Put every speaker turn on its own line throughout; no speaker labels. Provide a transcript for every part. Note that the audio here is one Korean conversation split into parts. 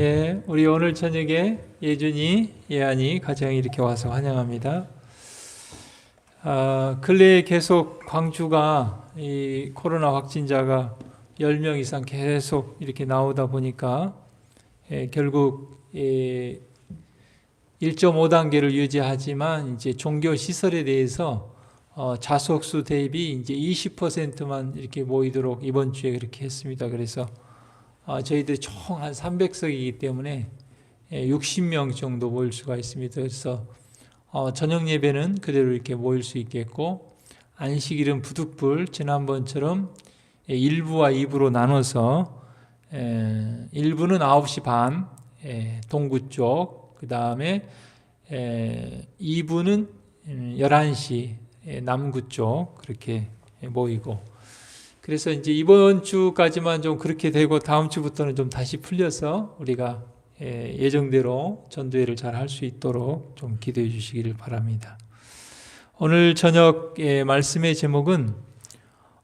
예, 우리 오늘 저녁에 예준이, 예안이 가정이 이렇게 와서 환영합니다. 근래에 계속 광주가 이 코로나 확진자가 10명 이상 계속 이렇게 나오다 보니까 결국 1.5단계를 유지하지만 이제 종교 시설에 대해서 좌석수 대비 이제 20%만 이렇게 모이도록 이번 주에 그렇게 했습니다. 그래서 저희들이 총 한 300석이기 때문에 60명 정도 모일 수가 있습니다. 그래서 저녁 예배는 그대로 이렇게 모일 수 있겠고, 안식일은 부득불 지난번처럼 1부와 2부로 나눠서 1부는 9시 반 동구 쪽, 그 다음에 2부는 11시 남구 쪽 그렇게 모이고, 그래서 이제 이번 주까지만 좀 그렇게 되고 다음 주부터는 좀 다시 풀려서 우리가 예정대로 전도회를 잘 할 수 있도록 좀 기도해 주시기를 바랍니다. 오늘 저녁 말씀의 제목은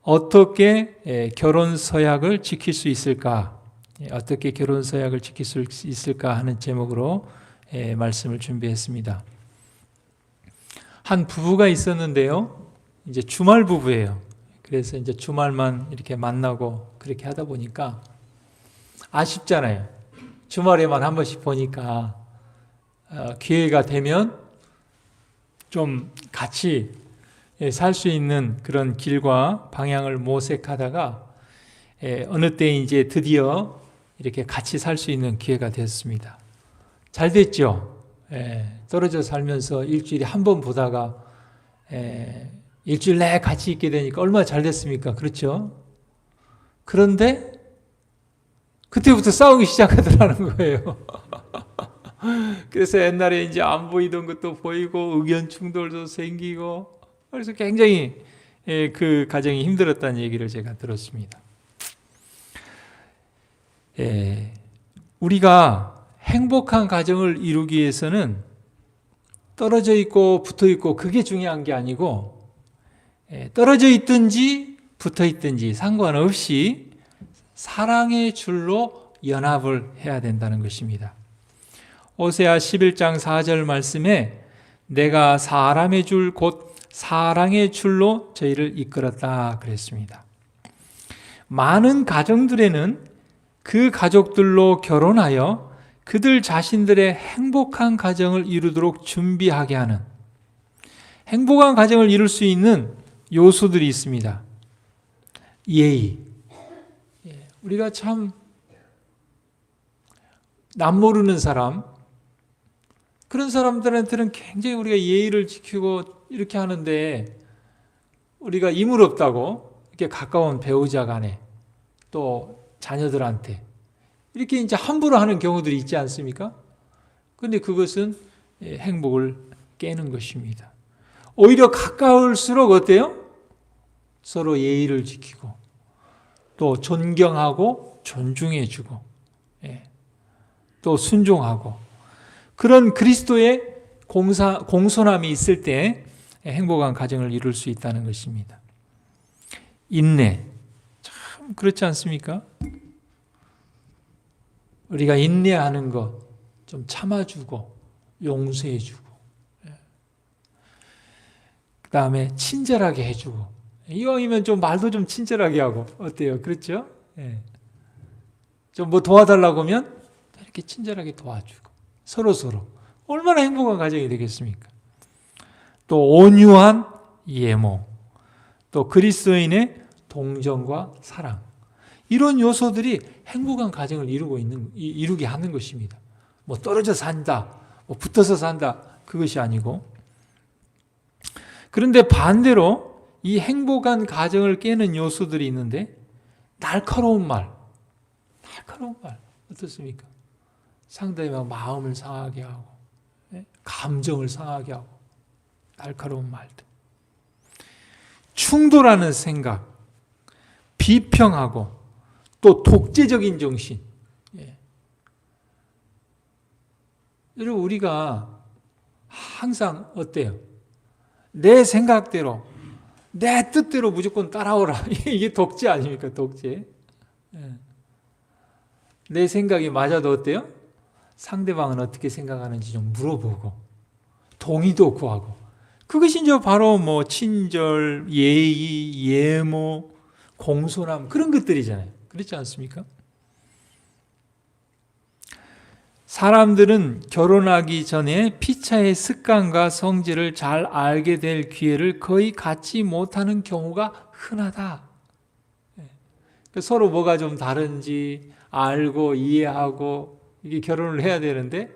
어떻게 결혼 서약을 지킬 수 있을까? 어떻게 결혼 서약을 지킬 수 있을까 하는 제목으로 말씀을 준비했습니다. 한 부부가 있었는데요. 이제 주말 부부예요. 그래서 이제 주말만 이렇게 만나고 그렇게 하다 보니까 아쉽잖아요. 주말에만 한 번씩 보니까 기회가 되면 좀 같이 살 수 있는 그런 길과 방향을 모색하다가 어느 때 이제 드디어 이렇게 같이 살 수 있는 기회가 됐습니다. 잘 됐죠? 떨어져 살면서 일주일에 한 번 보다가 일주일 내에 같이 있게 되니까 얼마나 잘 됐습니까? 그렇죠? 그런데 그때부터 싸우기 시작하더라는 거예요. 그래서 옛날에 이제 안 보이던 것도 보이고 의견 충돌도 생기고, 그래서 굉장히 그 가정이 힘들었다는 얘기를 제가 들었습니다. 우리가 행복한 가정을 이루기 위해서는 떨어져 있고 붙어 있고 그게 중요한 게 아니고, 떨어져 있든지 붙어 있든지 상관없이 사랑의 줄로 연합을 해야 된다는 것입니다. 오세아 11장 4절 말씀에 내가 사람의 줄 곧 사랑의 줄로 저희를 이끌었다 그랬습니다. 많은 가정들에는 그 가족들로 결혼하여 그들 자신들의 행복한 가정을 이루도록 준비하게 하는, 행복한 가정을 이룰 수 있는 요소들이 있습니다. 예의. 우리가 참 남모르는 사람, 그런 사람들한테는 굉장히 우리가 예의를 지키고 이렇게 하는데, 우리가 이물 없다고 이렇게 가까운 배우자 간에 또 자녀들한테 이렇게 이제 함부로 하는 경우들이 있지 않습니까? 그런데 그것은 행복을 깨는 것입니다. 오히려 가까울수록 어때요? 서로 예의를 지키고 또 존경하고 존중해주고 또 순종하고, 그런 그리스도의 공손함이 있을 때 행복한 가정을 이룰 수 있다는 것입니다. 인내. 참 그렇지 않습니까? 우리가 인내하는 것, 좀 참아주고 용서해주고, 그 다음에 친절하게 해주고, 이왕이면 좀 말도 좀 친절하게 하고, 어때요? 그렇죠? 좀 뭐 도와달라고 하면 이렇게 친절하게 도와주고, 서로 얼마나 행복한 가정이 되겠습니까? 또 온유한 예모, 또 그리스도인의 동정과 사랑, 이런 요소들이 행복한 가정을 이루게 하는 것입니다. 뭐 떨어져 산다, 뭐 붙어서 산다, 그것이 아니고. 그런데 반대로 이 행복한 가정을 깨는 요소들이 있는데, 날카로운 말 어떻습니까? 상대의 마음을 상하게 하고 감정을 상하게 하고 날카로운 말들, 충돌하는 생각, 비평하고 또 독재적인 정신. 여러분, 우리가 항상 어때요? 내 생각대로, 내 뜻대로 무조건 따라오라. 이게 독재 아닙니까? 독재. 내 생각이 맞아도 어때요? 상대방은 어떻게 생각하는지 좀 물어보고 동의도 구하고, 그것이 이제 바로 뭐 친절, 예의, 예모, 공손함, 그런 것들이잖아요. 그렇지 않습니까? 사람들은 결혼하기 전에 피차의 습관과 성질을 잘 알게 될 기회를 거의 갖지 못하는 경우가 흔하다. 서로 뭐가 좀 다른지 알고 이해하고 이게 결혼을 해야 되는데,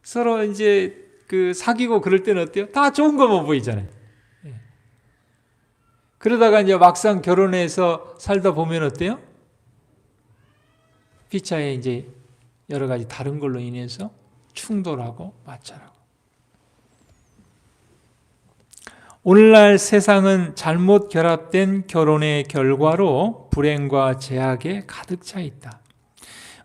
서로 이제 그 사귀고 그럴 때는 어때요? 다 좋은 것만 보이잖아요. 그러다가 이제 막상 결혼해서 살다 보면 어때요? 피차에 이제 여러 가지 다른 걸로 인해서 충돌하고 마찰하고. 오늘날 세상은 잘못 결합된 결혼의 결과로 불행과 제약에 가득 차 있다.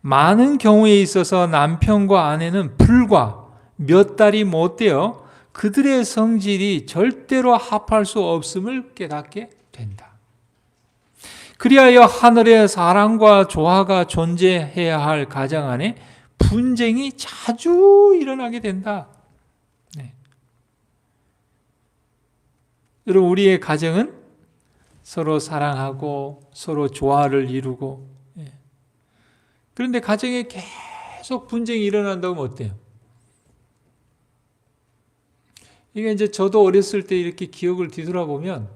많은 경우에 있어서 남편과 아내는 불과 몇 달이 못 되어 그들의 성질이 절대로 합할 수 없음을 깨닫게 된다. 그리하여 하늘의 사랑과 조화가 존재해야 할 가정 안에 분쟁이 자주 일어나게 된다. 네. 여러분, 우리의 가정은 서로 사랑하고 서로 조화를 이루고, 그런데 가정에 계속 분쟁이 일어난다고 하면 어때요? 이게 이제 저도 어렸을 때 이렇게 기억을 뒤돌아보면,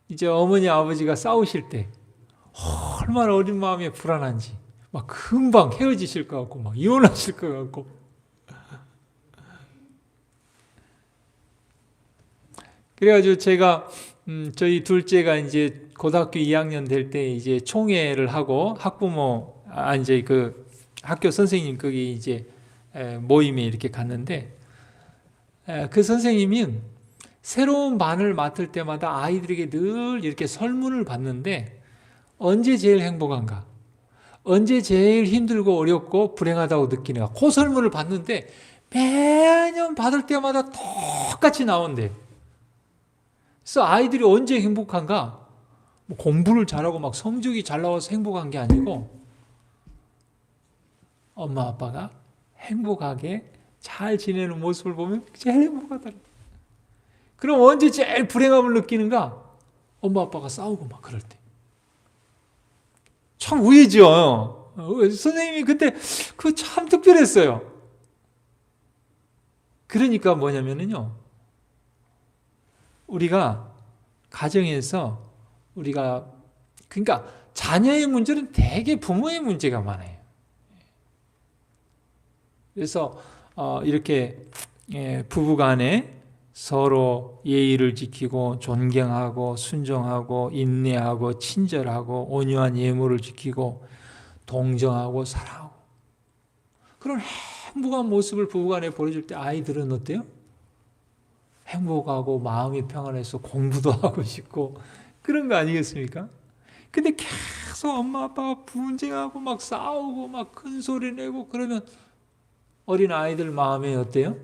이제 어머니 아버지가 싸우실 때 얼마나 어린 마음에 불안한지, 막 금방 헤어지실 것 같고 막 이혼하실 것 같고. 그래가지고 제가 저희 둘째가 이제 고등학교 2학년 될 때 이제 총회를 하고 학부모 이제 그 학교 선생님 거기 이제 모임에 이렇게 갔는데, 그 선생님이 새로운 반을 맡을 때마다 아이들에게 늘 이렇게 설문을 받는데, 언제 제일 행복한가? 언제 제일 힘들고 어렵고 불행하다고 느끼는가? 그 설문을 받는데 매년 받을 때마다 똑같이 나온대. 그래서 아이들이 언제 행복한가? 뭐 공부를 잘하고 막 성적이 잘 나와서 행복한 게 아니고, 엄마 아빠가 행복하게 잘 지내는 모습을 보면 제일 행복하다. 그럼 언제 제일 불행함을 느끼는가? 엄마 아빠가 싸우고 막 그럴 때. 참 우회죠. 선생님이 그때 그거 참 특별했어요. 그러니까 뭐냐면요, 우리가 가정에서 우리가, 그러니까 자녀의 문제는 대개 부모의 문제가 많아요. 그래서 이렇게 부부간에 서로 예의를 지키고 존경하고 순종하고 인내하고 친절하고 온유한 예물을 지키고 동정하고 사랑하고 그런 행복한 모습을 부부간에 보여줄 때 아이들은 어때요? 행복하고 마음이 평안해서 공부도 하고 싶고 그런 거 아니겠습니까? 근데 계속 엄마 아빠가 분쟁하고 막 싸우고 막 큰 소리 내고 그러면 어린 아이들 마음에 어때요?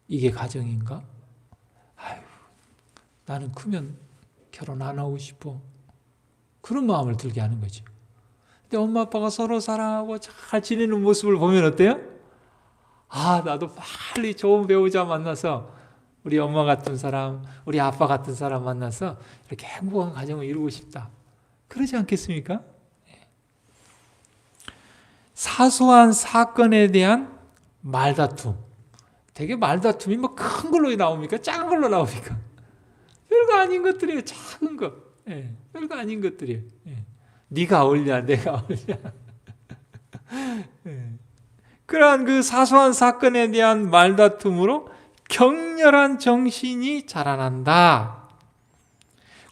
이게 가정인가? 아유, 나는 크면 결혼 안 하고 싶어. 그런 마음을 들게 하는 거죠. 근데 엄마 아빠가 서로 사랑하고 잘 지내는 모습을 보면 어때요? 아, 나도 빨리 좋은 배우자 만나서 우리 엄마 같은 사람, 우리 아빠 같은 사람 만나서 이렇게 행복한 가정을 이루고 싶다. 그러지 않겠습니까? 사소한 사건에 대한 말다툼. 되게 말다툼이 뭐 큰 걸로 나옵니까? 작은 걸로 나옵니까? 별거 아닌 것들이에요. 작은 거. 별거 아닌 것들이에요. 네가 옳냐, 내가 옳냐. 그러한 그 사소한 사건에 대한 말다툼으로 격렬한 정신이 자라난다.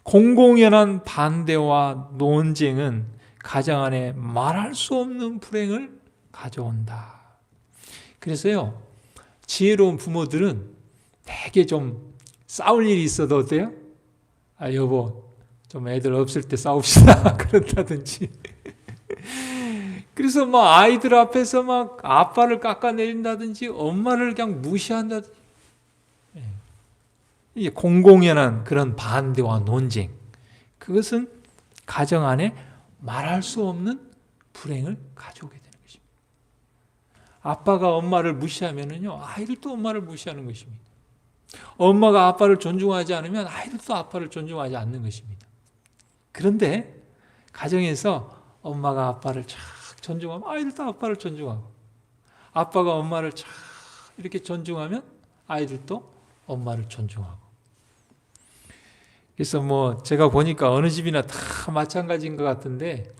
공공연한 반대와 논쟁은 가정 안에 말할 수 없는 불행을 가져온다. 그래서요, 지혜로운 부모들은 되게 좀 싸울 일이 있어도 어때요? 아, 여보, 좀 애들 없을 때 싸웁시다. 그런다든지. 그래서 막 아이들 앞에서 막 아빠를 깎아내린다든지 엄마를 그냥 무시한다든지. 이게 공공연한 그런 반대와 논쟁. 그것은 가정 안에 말할 수 없는 불행을 가져오게 되는 것입니다. 아빠가 엄마를 무시하면은요, 아이들도 엄마를 무시하는 것입니다. 엄마가 아빠를 존중하지 않으면 아이들도 아빠를 존중하지 않는 것입니다. 그런데 가정에서 엄마가 아빠를 쫙 존중하면 아이들도 아빠를 존중하고, 아빠가 엄마를 쫙 이렇게 존중하면 아이들도 엄마를 존중하고. 그래서 뭐 제가 보니까 어느 집이나 다 마찬가지인 것 같은데,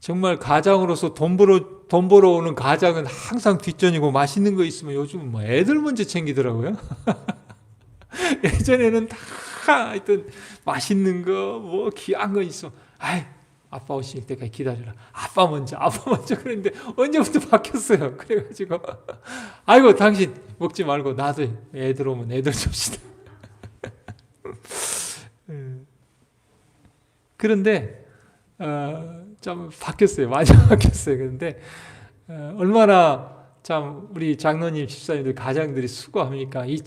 정말 가장으로서 돈 벌어 오는 가장은 항상 뒷전이고, 맛있는 거 있으면 요즘은 뭐 애들 먼저 챙기더라고요. 예전에는 다 하여튼 맛있는 거, 뭐 귀한 거 있어. 아이, 아빠 오실 때까지 기다려라. 아빠 먼저. 그랬는데 언제부터 바뀌었어요. 그래가지고, 아이고, 당신 먹지 말고 나도 애들 오면 애들 줍시다. 그런데, 좀 바뀌었어요. 많이 바뀌었어요. 그런데, 얼마나 참 우리 장로님, 집사님들, 가장들이 수고합니까? 이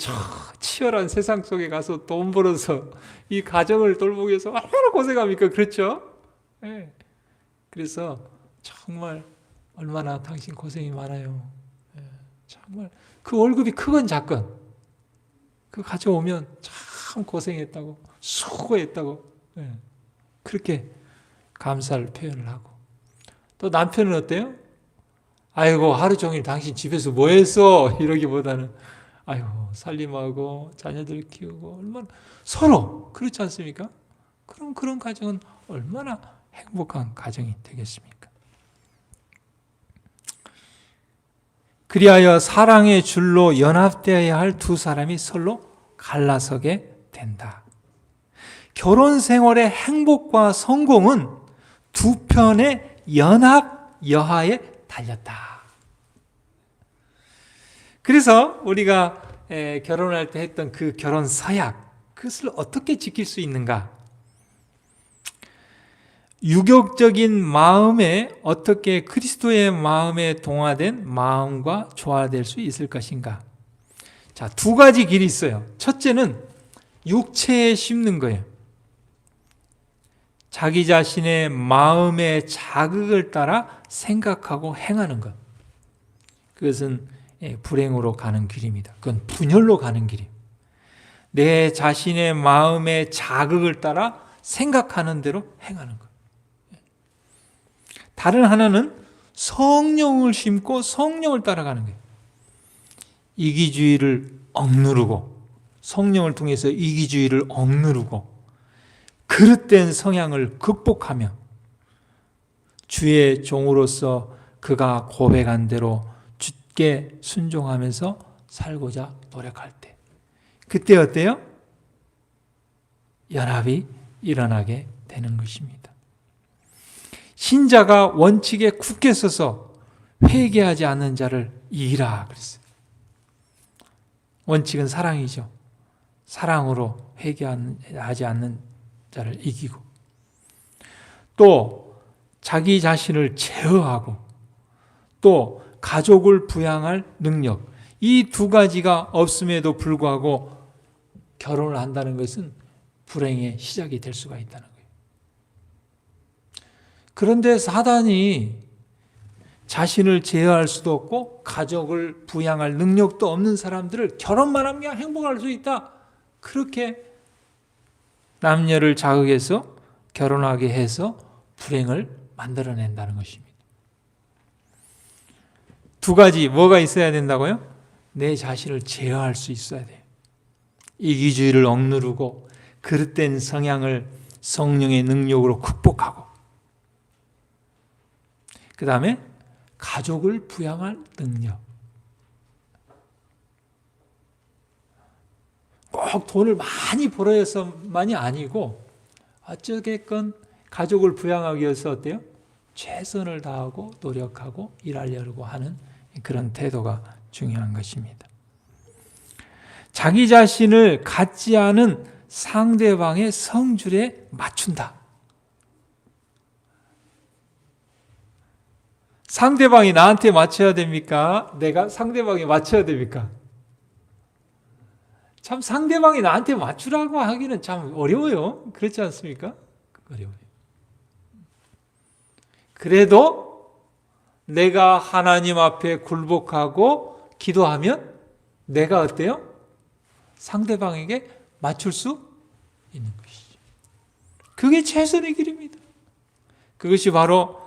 치열한 세상 속에 가서 돈 벌어서 이 가정을 돌보기 위해서 얼마나 고생합니까? 그렇죠? 네. 그래서 정말 얼마나 당신 고생이 많아요. 네. 정말 그 월급이 크건 작건 그 가져오면 참 고생했다고, 수고했다고, 네. 그렇게 감사를 표현을 하고. 또 남편은 어때요? 아이고, 하루 종일 당신 집에서 뭐 했어? 이러기보다는, 아이고, 살림하고 자녀들 키우고, 얼마나 서로 그렇지 않습니까? 그럼 그런 가정은 얼마나 행복한 가정이 되겠습니까? 그리하여 사랑의 줄로 연합되어야 할 두 사람이 서로 갈라서게 된다. 결혼 생활의 행복과 성공은 두 편의 연합 여하에 달렸다. 그래서 우리가 결혼할 때 했던 그 결혼 서약, 그것을 어떻게 지킬 수 있는가? 유격적인 마음에 어떻게 그리스도의 마음에 동화된 마음과 조화될 수 있을 것인가? 자, 두 가지 길이 있어요. 첫째는 육체에 심는 거예요. 자기 자신의 마음의 자극을 따라 생각하고 행하는 것. 그것은 불행으로 가는 길입니다. 그건 분열로 가는 길이에요. 내 자신의 마음의 자극을 따라 생각하는 대로 행하는 것. 다른 하나는 성령을 심고 성령을 따라가는 거예요. 이기주의를 억누르고, 성령을 통해서 이기주의를 억누르고, 그릇된 성향을 극복하며 주의 종으로서 그가 고백한 대로 주께 순종하면서 살고자 노력할 때, 그때 어때요? 연합이 일어나게 되는 것입니다. 신자가 원칙에 굳게 서서 회개하지 않는 자를 이기라 그랬어요. 원칙은 사랑이죠. 사랑으로 회개하지 않는 자를 이기고, 또 자기 자신을 제어하고, 또 가족을 부양할 능력, 이 두 가지가 없음에도 불구하고 결혼을 한다는 것은 불행의 시작이 될 수가 있다는 거예요. 그런데 사단이 자신을 제어할 수도 없고 가족을 부양할 능력도 없는 사람들을 결혼만 하면 행복할 수 있다, 그렇게 남녀를 자극해서 결혼하게 해서 불행을 만들어낸다는 것입니다. 두 가지 뭐가 있어야 된다고요? 내 자신을 제어할 수 있어야 돼요. 이기주의를 억누르고 그릇된 성향을 성령의 능력으로 극복하고, 그 다음에 가족을 부양할 능력. 꼭 돈을 많이 벌어야만이 아니고, 어쩌겠건 가족을 부양하기 위해서 어때요? 최선을 다하고 노력하고 일하려고 하는 그런 태도가 중요한 것입니다. 자기 자신을 갖지 않은 상대방의 성질에 맞춘다. 상대방이 나한테 맞춰야 됩니까? 내가 상대방이 맞춰야 됩니까? 참 상대방이 나한테 맞추라고 하기는 참 어려워요. 그렇지 않습니까? 어려워요. 그래도 내가 하나님 앞에 굴복하고 기도하면 내가 어때요? 상대방에게 맞출 수 있는 것이죠. 그게 최선의 길입니다. 그것이 바로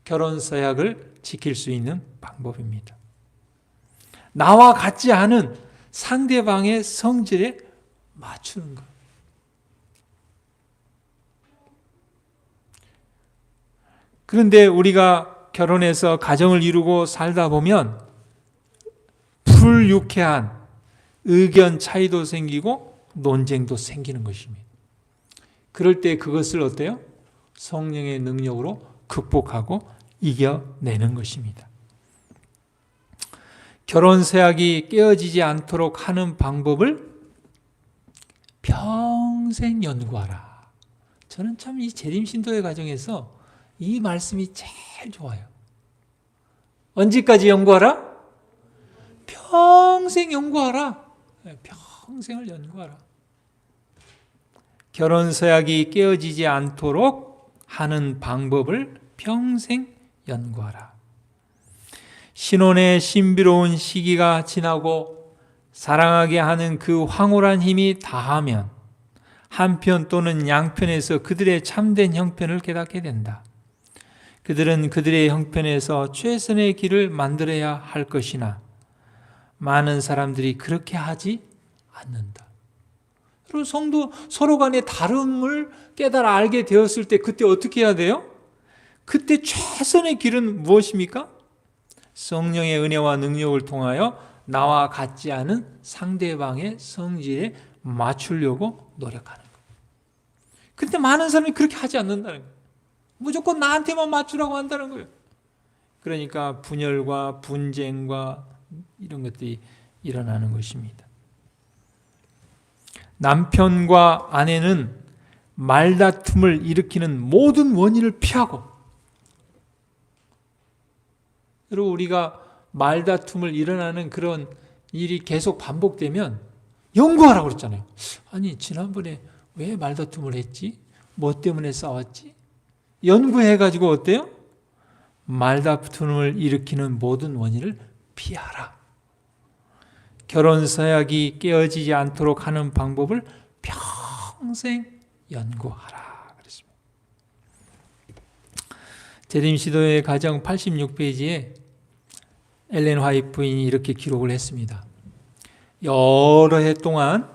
결혼 서약을 지킬 수 있는 방법입니다. 나와 같지 않은 상대방의 성질에 맞추는 것. 그런데 우리가 결혼해서 가정을 이루고 살다 보면 불유쾌한 의견 차이도 생기고 논쟁도 생기는 것입니다. 그럴 때 그것을 어때요? 성령의 능력으로 극복하고 이겨내는 것입니다. 결혼 서약이 깨어지지 않도록 하는 방법을 평생 연구하라. 저는 참 이 재림신도의 과정에서 이 말씀이 제일 좋아요. 언제까지 연구하라? 평생 연구하라. 평생을 연구하라. 결혼 서약이 깨어지지 않도록 하는 방법을 평생 연구하라. 신혼의 신비로운 시기가 지나고 사랑하게 하는 그 황홀한 힘이 다하면 한편 또는 양편에서 그들의 참된 형편을 깨닫게 된다. 그들은 그들의 형편에서 최선의 길을 만들어야 할 것이나 많은 사람들이 그렇게 하지 않는다. 그리고 성도 서로 간의 다름을 깨달아 알게 되었을 때 그때 어떻게 해야 돼요? 그때 최선의 길은 무엇입니까? 성령의 은혜와 능력을 통하여 나와 같지 않은 상대방의 성질에 맞추려고 노력하는 거예요. 그런데 많은 사람이 그렇게 하지 않는다는 거예요. 무조건 나한테만 맞추라고 한다는 거예요. 그러니까 분열과 분쟁과 이런 것들이 일어나는 것입니다. 남편과 아내는 말다툼을 일으키는 모든 원인을 피하고, 그리고 우리가 말다툼을 일어나는 그런 일이 계속 반복되면 연구하라고 그랬잖아요. 아니 지난번에 왜 말다툼을 했지? 뭐 때문에 싸웠지? 연구해가지고 어때요? 말다툼을 일으키는 모든 원인을 피하라. 결혼 서약이 깨어지지 않도록 하는 방법을 평생 연구하라 그랬습니다. 재림시도의 가정 86페이지에 엘렌 화이트 부인이 이렇게 기록을 했습니다. 여러 해 동안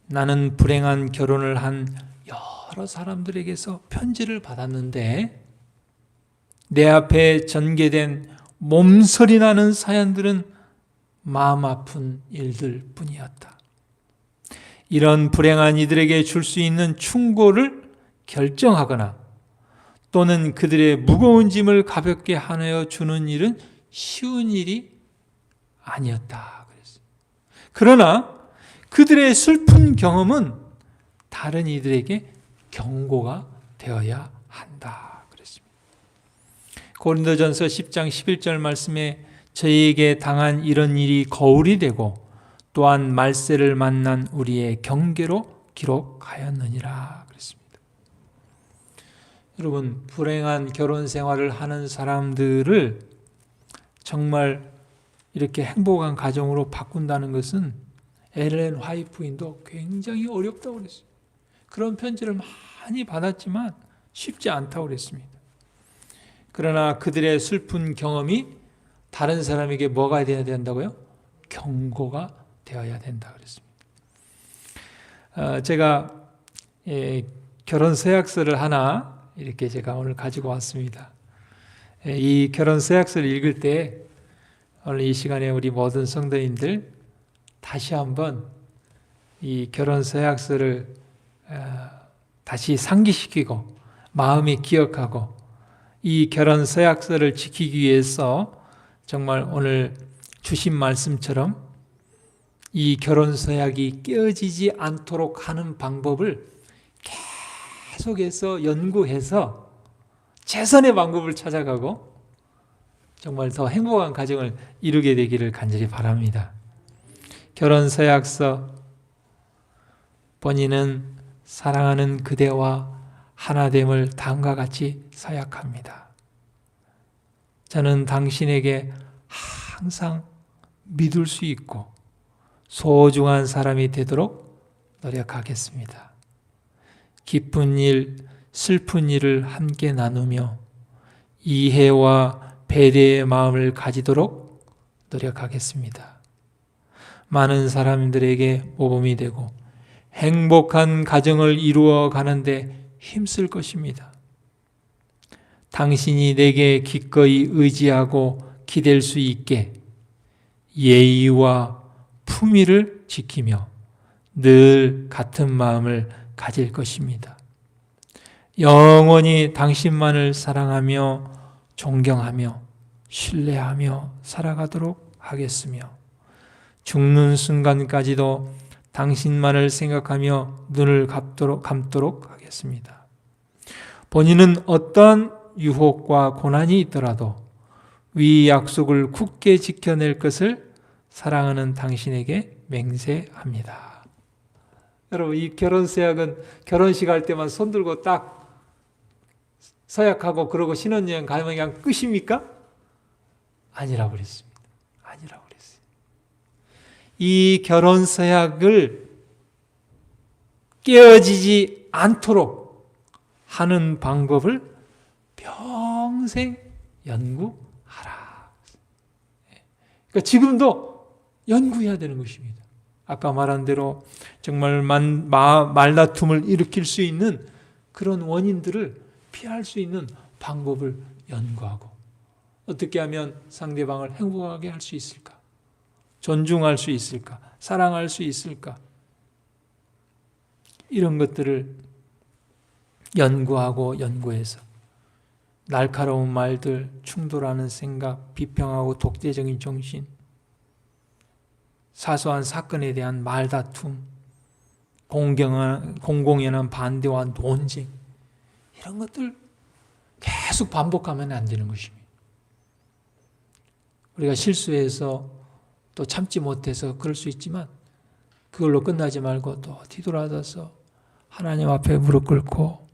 나는 불행한 결혼을 한 여러 사람들에게서 편지를 받았는데 내 앞에 전개된 몸서리 나는 사연들은 마음 아픈 일들 뿐이었다. 이런 불행한 이들에게 줄 수 있는 충고를 결정하거나 또는 그들의 무거운 짐을 가볍게 하여 주는 일은 쉬운 일이 아니었다. 그러나 그들의 슬픈 경험은 다른 이들에게 경고가 되어야 한다. 그랬습니다. 고린도전서 10장 11절 말씀에 저희에게 당한 이런 일이 거울이 되고 또한 말세를 만난 우리의 경계로 기록하였느니라 그랬습니다. 여러분, 불행한 결혼 생활을 하는 사람들을 정말 이렇게 행복한 가정으로 바꾼다는 것은 엘렌 화이트 부인도 굉장히 어렵다고 그랬어요. 그런 편지를 많이 받았지만 쉽지 않다고 그랬습니다. 그러나 그들의 슬픈 경험이 다른 사람에게 뭐가 되어야 된다고요? 경고가 되어야 된다 그랬습니다. 제가 결혼 서약서를 하나 이렇게 제가 오늘 가지고 왔습니다. 이 결혼 서약서를 읽을 때 오늘 이 시간에 우리 모든 성도님들 다시 한번 이 결혼 서약서를 다시 상기시키고 마음에 기억하고 이 결혼 서약서를 지키기 위해서 정말 오늘 주신 말씀처럼 이 결혼 서약이 깨어지지 않도록 하는 방법을 계속해서 연구해서 최선의 방법을 찾아가고 정말 더 행복한 가정을 이루게 되기를 간절히 바랍니다. 결혼 서약서, 본인은 사랑하는 그대와 하나됨을 다음과 같이 서약합니다. 저는 당신에게 항상 믿을 수 있고 소중한 사람이 되도록 노력하겠습니다. 기쁜 일, 슬픈 일을 함께 나누며 이해와 배려의 마음을 가지도록 노력하겠습니다. 많은 사람들에게 모범이 되고 행복한 가정을 이루어 가는데 힘쓸 것입니다. 당신이 내게 기꺼이 의지하고 기댈 수 있게 예의와 품위를 지키며 늘 같은 마음을 가질 것입니다. 영원히 당신만을 사랑하며 존경하며 신뢰하며 살아가도록 하겠으며 죽는 순간까지도 당신만을 생각하며 눈을 감도록 하겠습니다. 본인은 어떤 유혹과 고난이 있더라도 위 약속을 굳게 지켜낼 것을 사랑하는 당신에게 맹세합니다. 여러분, 이 결혼 서약은 결혼식 할 때만 손 들고 딱 서약하고 그러고 신혼여행 가면 그냥 끝입니까? 아니라고 그랬습니다. 아니라고 그랬어요. 이 결혼 서약을 깨어지지 않도록 하는 방법을 평생 연구하라. 그러니까 지금도 연구해야 되는 것입니다. 아까 말한 대로 정말 말다툼을 일으킬 수 있는 그런 원인들을 피할 수 있는 방법을 연구하고 어떻게 하면 상대방을 행복하게 할 수 있을까? 존중할 수 있을까? 사랑할 수 있을까? 이런 것들을 연구하고 연구해서 날카로운 말들, 충돌하는 생각, 비평하고 독재적인 정신, 사소한 사건에 대한 말다툼, 공공연한 반대와 논쟁, 이런 것들 계속 반복하면 안 되는 것입니다. 우리가 실수해서 또 참지 못해서 그럴 수 있지만 그걸로 끝나지 말고 또 뒤돌아서서 하나님 앞에 무릎 꿇고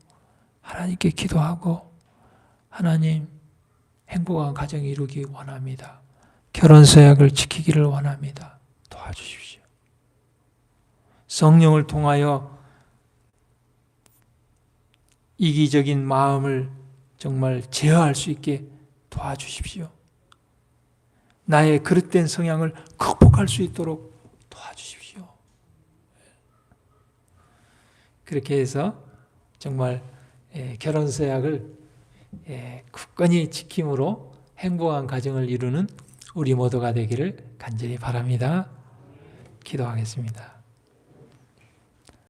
하나님께 기도하고 하나님, 행복한 가정 이루기 원합니다. 결혼 서약을 지키기를 원합니다. 도와주십시오. 성령을 통하여 이기적인 마음을 정말 제어할 수 있게 도와주십시오. 나의 그릇된 성향을 극복할 수 있도록 도와주십시오. 그렇게 해서 정말 결혼 서약을 굳건히 지킴으로 행복한 가정을 이루는 우리 모두가 되기를 간절히 바랍니다. 기도하겠습니다.